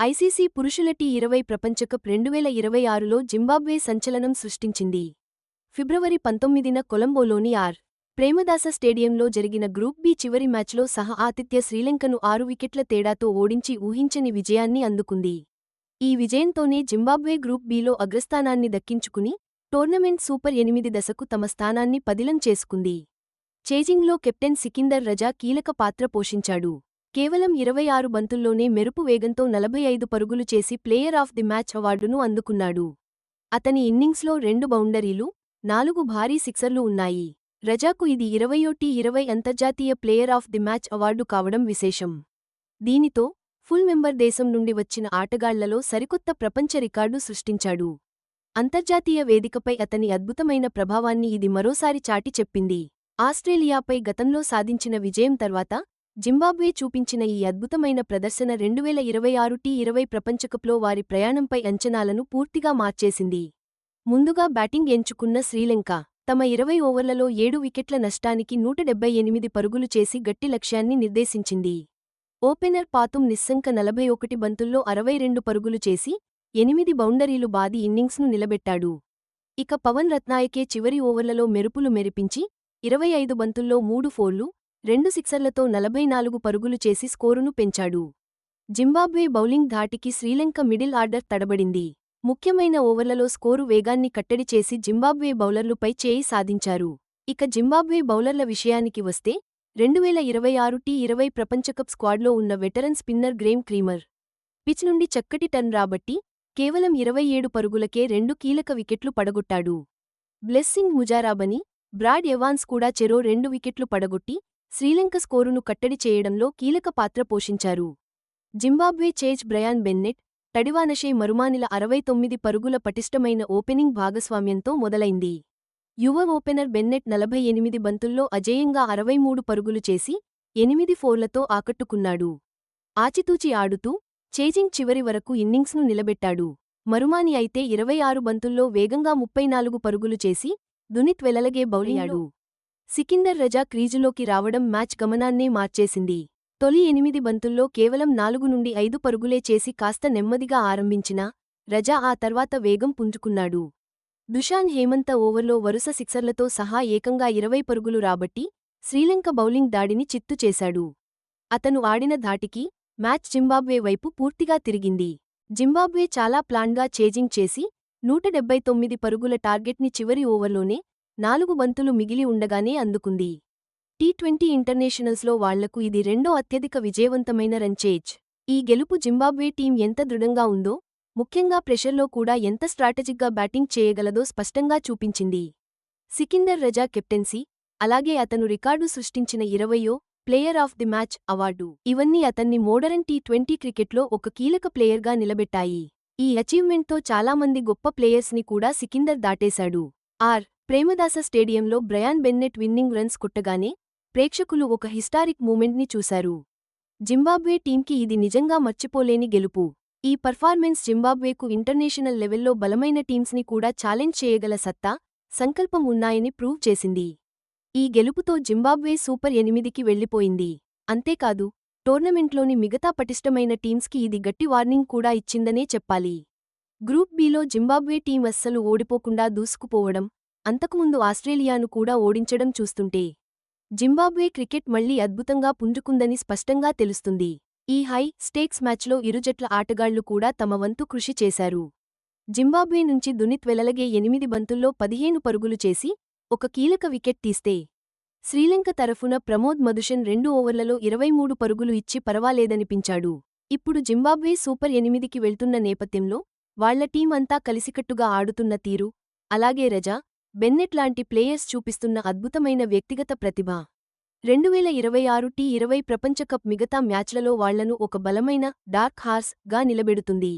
ICC పురుషుల T20 ప్రపంచకప్ 2026లో Zimbabwe సంచలనం సృష్టించింది. ఫిబ్రవరి 19న కొలంబోలోని ఆర్. ప్రేమదాస స్టేడియంలో జరిగిన గ్రూప్ బి చివరి మ్యాచ్లో ఆతిథ్య శ్రీలంకను 6 వికెట్ల తేడాతో ఓడించి ఊహించని విజయాన్ని అందుకుంది. ఈ విజయంతోనే జింబాబ్వే గ్రూప్ బిలో అగ్రస్థానాన్ని దక్కించుకుని టోర్నమెంట్ సూపర్ 8 దశకు తమ స్థానాన్ని పదిలం చేసుకుంది. చేజింగ్లో కెప్టెన్ సికిందర్ రజా కీలక పాత్ర పోషించాడు. కేవలం 26 బంతుల్లోనే మెరుపు వేగంతో 45 పరుగులు చేసి ప్లేయర్ ఆఫ్ ది మ్యాచ్ అవార్డును అందుకున్నాడు. అతని ఇన్నింగ్స్లో 2 బౌండరీలు, 4 భారీ సిక్సర్లు ఉన్నాయి. రజాకు ఇది 20వ టీ20 అంతర్జాతీయ player of the match award కావడం విశేషం. దీనితో ఫుల్ మెంబర్ దేశం నుండి వచ్చిన ఆటగాళ్లలో సరికొత్త ప్రపంచ రికార్డు సృష్టించాడు. అంతర్జాతీయ వేదికపై అతని అద్భుతమైన ప్రభావాన్ని ఇది మరోసారి చాటి చెప్పింది. ఆస్ట్రేలియాపై గతంలో సాధించిన విజయం తర్వాత జింబాబ్వే చూపించిన ఈ అద్భుతమైన ప్రదర్శన 2026 టీ20 ప్రపంచకప్లో వారి ప్రయాణంపై అంచనాలను పూర్తిగా మార్చేసింది. ముందుగా బ్యాటింగ్ ఎంచుకున్న శ్రీలంక తమ 20 ఓవర్లలో 7 వికెట్ల నష్టానికి 178 పరుగులు చేసి గట్టి లక్ష్యాన్ని నిర్దేశించింది. ఓపెనర్ పాతుమ్ నిస్సంక 41 బంతుల్లో 62 పరుగులు చేసి 8 బౌండరీలు బాది ఇన్నింగ్స్ను నిలబెట్టాడు. ఇక పవన్ రత్నాయకే చివరి ఓవర్లలో మెరుపులు మెరిపించి 25 బంతుల్లో 3 ఫోర్లు, 2 సిక్సర్లతో 44 పరుగులు చేసి స్కోరును పెంచాడు. జింబాబ్వే బౌలింగ్ ధాటికి శ్రీలంక మిడిల్ ఆర్డర్ తడబడింది. ముఖ్యమైన ఓవర్లలో స్కోరు వేగాన్ని కట్టడి చేసి జింబాబ్వే బౌలర్లుపై చేయి సాధించారు. ఇక జింబాబ్వే బౌలర్ల విషయానికి వస్తే 2026 టీ20 ప్రపంచకప్ స్క్వాడ్లో ఉన్న veteran spinner Graeme creamer pitch నుండి చక్కటి టర్న్ రాబట్టి కేవలం 27 పరుగులకే 2 కీలక వికెట్లు పడగొట్టాడు. బ్లెస్సింగ్ ముజారాబనీ, బ్రాడ్ ఎవాన్స్ కూడా చెరో 2 వికెట్లు పడగొట్టి శ్రీలంక స్కోరును కట్టడి చేయడంలో కీలక పాత్ర పోషించారు. జింబాబ్వే చేజ్ బ్రయాన్ బెన్నెట్, టడివానషే మరుమానిల 69 పరుగుల పటిష్టమైన ఓపెనింగ్ భాగస్వామ్యంతో మొదలైంది. యువ ఓపెనర్ బెన్నెట్ 48 బంతుల్లో అజేయంగా 63 పరుగులు చేసి 8 ఫోర్లతో ఆకట్టుకున్నాడు. ఆచితూచి ఆడుతూ చేజింగ్ చివరి వరకు ఇన్నింగ్స్ను నిలబెట్టాడు. మరుమాని అయితే 26 బంతుల్లో వేగంగా 34 పరుగులు చేసి దునిత్ వెలలగే బౌలింగాడు. సికిందర్ రజా క్రీజులోకి రావడం మ్యాచ్ గమనాన్నే మార్చేసింది. తొలి 8 బంతుల్లో కేవలం 4 నుండి 5 పరుగులే చేసి కాస్త నెమ్మదిగా ఆరంభించినా రజా ఆ తర్వాత వేగం పుంజుకున్నాడు. దుషాన్ హేమంత ఓవర్లో వరుస సిక్సర్లతో సహా ఏకంగా 20 పరుగులు రాబట్టి శ్రీలంక బౌలింగ్ దాడిని చిత్తు చేశాడు. అతను ఆడిన ధాటికి మ్యాచ్ జింబాబ్వే వైపు పూర్తిగా తిరిగింది. జింబాబ్వే చాలా ప్లాన్గా చేజింగ్ చేసి 179 పరుగుల టార్గెట్ని చివరి ఓవర్లోనే 4 బంతులు మిగిలి ఉండగానే అందుకుంది. టీ20 ఇంటర్నేషనల్స్లో వాళ్లకు ఇది రెండో అత్యధిక విజయవంతమైన రన్చేజ్. ఈ గెలుపు జింబాబ్వే టీం ఎంత దృఢంగా ఉందో, ముఖ్యంగా ప్రెషర్లో కూడా ఎంత స్ట్రాటజిక్గా బ్యాటింగ్ చేయగలదో స్పష్టంగా చూపించింది. సికిందర్ రజా కెప్టెన్సీ, అలాగే అతను రికార్డు సృష్టించిన 20వ player of the match award, ఇవన్నీ అతన్ని మోడరన్ టీ20 క్రికెట్లో ఒక కీలక ప్లేయర్గా నిలబెట్టాయి. ఈ అచీవ్మెంట్తో చాలామంది గొప్ప ప్లేయర్స్ని కూడా సికిందర్ దాటేశాడు. ఆర్. ప్రేమదాస స్టేడియంలో బ్రయాన్ బెన్నెట్ విన్నింగ్ రన్స్ కొట్టగానే ప్రేక్షకులు ఒక హిస్టారిక్ మూమెంట్ని చూశారు. జింబాబ్వే టీంకి ఇది నిజంగా మర్చిపోలేని గెలుపు. ఈ పర్ఫార్మెన్స్ జింబాబ్వేకు ఇంటర్నేషనల్ లెవెల్లో బలమైన టీమ్స్ని కూడా ఛాలెంజ్ చేయగల సత్తా, సంకల్పం ఉన్నాయని ప్రూవ్ చేసింది. ఈ గెలుపుతో జింబాబ్వే సూపర్ 8కి వెళ్లిపోయింది. అంతేకాదు టోర్నమెంట్లోని మిగతా పటిష్టమైన టీమ్స్కి ఇది గట్టి వార్నింగ్ కూడా ఇచ్చిందనే చెప్పాలి. గ్రూప్ బిలో జింబాబ్వే టీం అస్సలు ఓడిపోకుండా దూసుకుపోవడం, అంతకుముందు ఆస్ట్రేలియాను కూడా ఓడించడం చూస్తుంటే జింబాబ్వే క్రికెట్ మళ్లీ అద్భుతంగా పుంజుకుందని స్పష్టంగా తెలుస్తుంది. ఈ హై స్టేక్స్ మ్యాచ్లో ఇరు జట్ల ఆటగాళ్లు కూడా తమ వంతు కృషి చేశారు. జింబాబ్వే నుంచి దునిత్ వెలలగే 8 బంతుల్లో 15 పరుగులు చేసి ఒక కీలక వికెట్ తీస్తే శ్రీలంక తరఫున ప్రమోద్ మధుషన్ 2 ఓవర్లలో 23 పరుగులు ఇచ్చి పరవాలేదనిపించాడు. ఇప్పుడు జింబాబ్వే సూపర్ 8కి వెళ్తున్న నేపథ్యంలో వాళ్ల టీం అంతా కలిసికట్టుగా ఆడుతున్న తీరు, అలాగే రజా, బెన్నెట్ లాంటి ప్లేయర్స్ చూపిస్తున్న అద్భుతమైన వ్యక్తిగత ప్రతిభ 2026 టీ20 ప్రపంచకప్ మిగతా మ్యాచ్లలో వాళ్లను ఒక బలమైన డార్క్ హార్స్ గా నిలబెడుతుంది.